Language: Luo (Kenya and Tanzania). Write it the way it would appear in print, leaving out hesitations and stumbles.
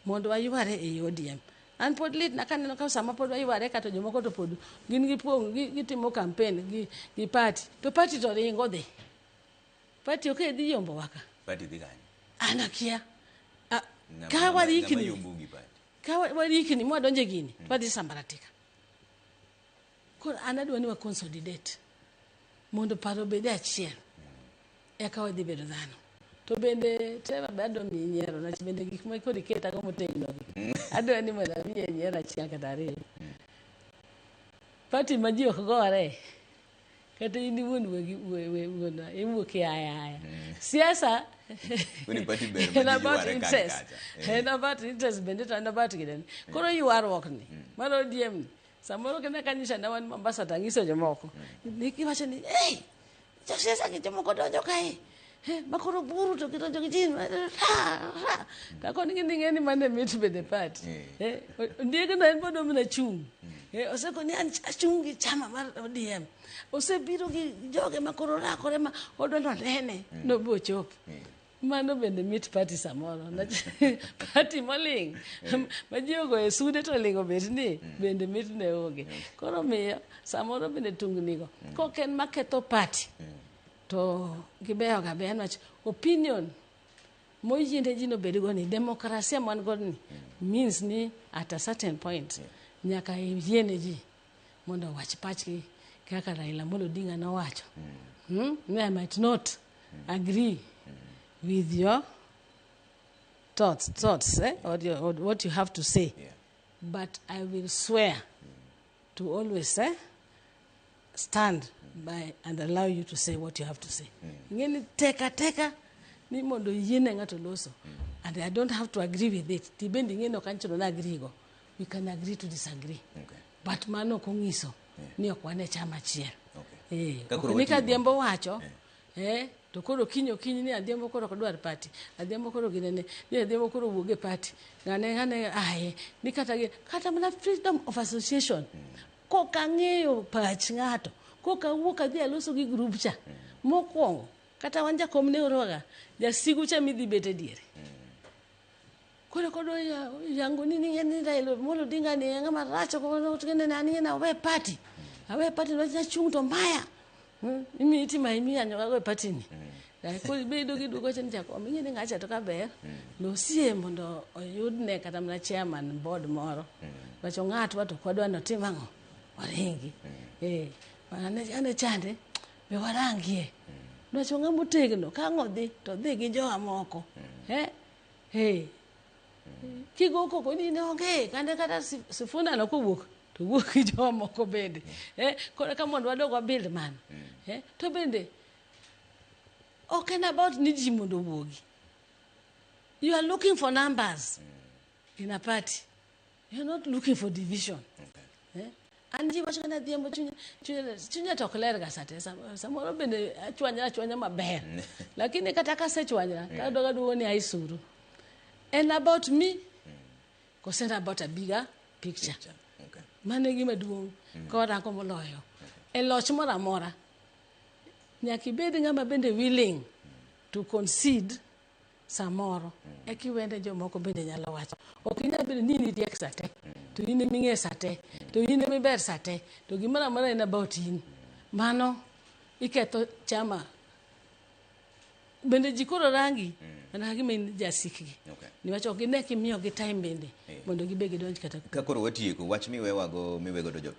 mondo wayware e ODM. An pod lit na kaneno ka sama pod wayware kata jomoko to pod gin gitimo kampen gi party. To party to ringo dhi. Party okay dhi yombowa ka. Party dhi kanye? An akia. Ka warikni mwadonje gini, wadhi sambaratika. Koro an adwa ni wa consolidate mondo paro bede achiel. Eka wadhi bedo dhano. To bende tera be adwa mi nyiero na bende gik ma kod iketa go motegno gi. Adwa ni mondo mi nyiero achiel kata ariyo. Party ma ji ok gore. Kata ini wuon iwuok aya. Siasa and about interest. And about interest bende to and about giden. Koro ywaruok ni. Mar ODM ni. Samoro kena kanyisha na wan Mombasa tangiso jomoko. Nikiwacho ni, "Hey, josiasa gi jomoko donjo kae." Makoro buru to kidonjo gi jin. Kako ng'eni mane mit bede party. Ndiye na en bodo mna chung. Oseko ni an chung gi chama mar ODM. Osebiro gi joge makoro rakore ma odondo nene no bo chop. Mano bende mit party samoro. Party moling. Majiogo e sude to lingo bet ni bende mit ne oge. Koro miyo samoro bende tungnigo. Koken maketho party. To gibeyo ga ben wach opinion moyinde jino bedo ni demokrasia man god ni means ni at a certain point nyaka yiene ji mondo wach pachgi kaka Raila Odinga no wacho. I might not agree with your thoughts or what you have to say, but I will swear to always stand by and allow you to say what you have to say. Ngeni teka ni mondo yiene ngato loso. And I don't have to agree with it. Tibendi ngeno kancho na agree go. We can agree to disagree. But mano kongiso ni okwane chama chiel. Nika Adhiambo wacho to koro kinyo ni Adhiambo koro kodwar party. Adhiambo koro ginene ni Adhiambo koro wuoge party. Ngane ni kata mana freedom of association. Koka ng'eyo pach ng'ato. Koka wuok adhi aloso gi group cha. Mokwongo kata wanja kom ne oroga jasigu cha midhi bete diere. Koro kodo yango ni Raila Odinga ni ngama racho ko tugene nani na we party. Awe party no chung to mbaya. Imi itima imi anyo ga we party ni. Ko bedo gi dugo chen chako mi ni ngacha to ka ber. No sie mondo oyudne kata mna chairman board moro. Wacho ng'ato to kodwa no timango. Waringi. Ane chande be warangie. Wacho ng'amo tegno ka ngodhi to dhi gi Jowa moko. Kigo koko ni onge kande kata Sifuna no kuwuok to wuok gi Jowa moko bende. Koro ka mondo wadogo build man. To bende okay about ni ji mondo wuogi. You are looking for numbers in a party. You are not looking for division. Anji wacho kana Adhiambo chunya to kler ga sate samoro bende achwanya maber. Lakini kata ka sechwanya ta doga duoni aisuru. And about me, concerned about a bigger picture. Mane gima duong ko rango moloyo. E loch moro amora. Nyaki bed ngama bende willing to concede samoro. Eki wende jomoko bende nyalo wacho. Ok inya bende ni diek sate. To in minge sate. To in miber sate. To gimara mara en about in. Mano iketo chama. Bende jikoro rangi. Ana gima jasikgi. Niwacho gine kimiyo gi time bende mondo gibege donj kata. Kakoro watieko wach miwewago miwego do jopiny.